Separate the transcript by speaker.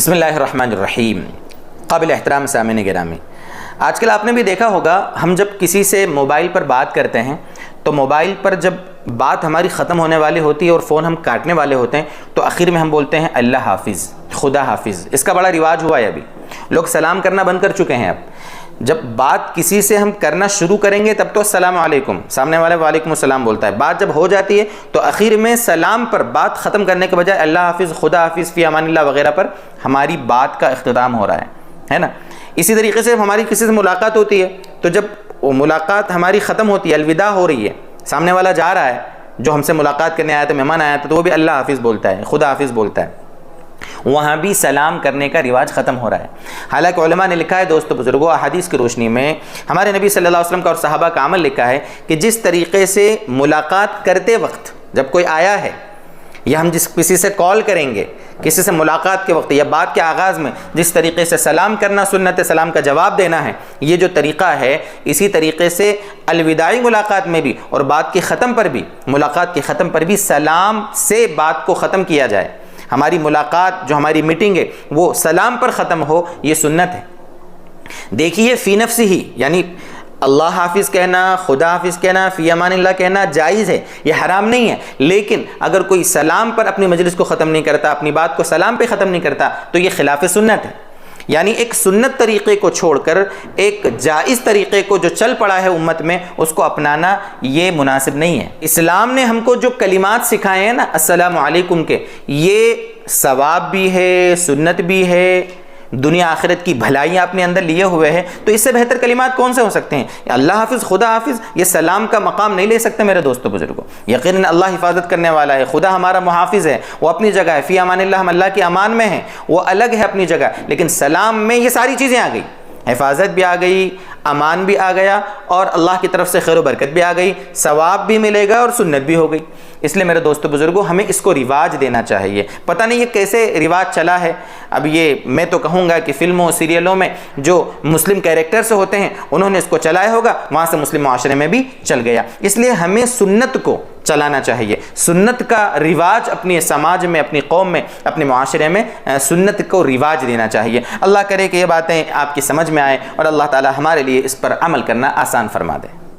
Speaker 1: بسم اللہ الرحمن الرحیم۔ قابل احترام سامعین گرامی، آج کل آپ نے بھی دیکھا ہوگا ہم جب کسی سے موبائل پر بات کرتے ہیں تو موبائل پر جب بات ہماری ختم ہونے والی ہوتی ہے اور فون ہم کاٹنے والے ہوتے ہیں تو آخر میں ہم بولتے ہیں اللہ حافظ، خدا حافظ۔ اس کا بڑا رواج ہوا ہے، ابھی لوگ سلام کرنا بند کر چکے ہیں۔ اب جب بات کسی سے ہم کرنا شروع کریں گے تب تو السلام علیکم، سامنے والے وعلیکم السلام بولتا ہے۔ بات جب ہو جاتی ہے تو آخر میں سلام پر بات ختم کرنے کے بجائے اللہ حافظ، خدا حافظ، فی امان اللہ وغیرہ پر ہماری بات کا اختتام ہو رہا ہے نا۔ اسی طریقے سے ہماری کسی سے ملاقات ہوتی ہے تو جب وہ ملاقات ہماری ختم ہوتی ہے، الوداع ہو رہی ہے، سامنے والا جا رہا ہے، جو ہم سے ملاقات کرنے آیا تھا، مہمان آیا تھا، تو وہ بھی اللہ حافظ بولتا ہے، خدا حافظ بولتا ہے۔ وہاں بھی سلام کرنے کا رواج ختم ہو رہا ہے۔ حالانکہ علماء نے لکھا ہے دوستو بزرگوں، احادیث کی روشنی میں ہمارے نبی صلی اللہ علیہ وسلم کا اور صحابہ کا عمل لکھا ہے کہ جس طریقے سے ملاقات کرتے وقت جب کوئی آیا ہے یا ہم کسی سے کال کریں گے، کسی سے ملاقات کے وقت یا بات کے آغاز میں جس طریقے سے سلام کرنا سنت، سلام کا جواب دینا ہے، یہ جو طریقہ ہے، اسی طریقے سے الوداعی ملاقات میں بھی اور بات کے ختم پر بھی، ملاقات کے ختم پر بھی سلام سے بات کو ختم کیا جائے۔ ہماری ملاقات، جو ہماری میٹنگ ہے، وہ سلام پر ختم ہو، یہ سنت ہے۔ دیکھیے فی نفسی ہی، یعنی اللہ حافظ کہنا، خدا حافظ کہنا، فی امان اللہ کہنا جائز ہے، یہ حرام نہیں ہے۔ لیکن اگر کوئی سلام پر اپنی مجلس کو ختم نہیں کرتا، اپنی بات کو سلام پہ ختم نہیں کرتا تو یہ خلاف سنت ہے۔ یعنی ایک سنت طریقے کو چھوڑ کر ایک جائز طریقے کو جو چل پڑا ہے امت میں، اس کو اپنانا یہ مناسب نہیں ہے۔ اسلام نے ہم کو جو کلمات سکھائے ہیں نا السلام علیکم کے، یہ ثواب بھی ہے، سنت بھی ہے، دنیا آخرت کی بھلائیاں اپنے اندر لیے ہوئے ہیں، تو اس سے بہتر کلمات کون سے ہو سکتے ہیں؟ اللہ حافظ، خدا حافظ یہ سلام کا مقام نہیں لے سکتے میرے دوستو بزرگوں۔ یقیناً اللہ حفاظت کرنے والا ہے، خدا ہمارا محافظ ہے، وہ اپنی جگہ ہے، فی امان اللہ، ہم اللہ کی امان میں ہیں، وہ الگ ہے اپنی جگہ۔ لیکن سلام میں یہ ساری چیزیں آ گئی، حفاظت بھی آ گئی، امان بھی آ گیا، اور اللہ کی طرف سے خیر و برکت بھی آ گئی، ثواب بھی ملے گا اور سنت بھی ہو گئی۔ اس لیے میرے دوستو بزرگوں، ہمیں اس کو رواج دینا چاہیے۔ پتہ نہیں یہ کیسے رواج چلا ہے، اب یہ میں تو کہوں گا کہ فلموں سیریلوں میں جو مسلم کیریکٹرز ہوتے ہیں انہوں نے اس کو چلایا ہوگا، وہاں سے مسلم معاشرے میں بھی چل گیا۔ اس لیے ہمیں سنت کو چلانا چاہیے، سنت کا رواج اپنی سماج میں، اپنی قوم میں، اپنے معاشرے میں سنت کو رواج دینا چاہیے۔ اللہ کرے کہ یہ باتیں آپ کی سمجھ میں آئیں اور اللہ تعالی ہمارے لیے اس پر عمل کرنا آسان فرما دے۔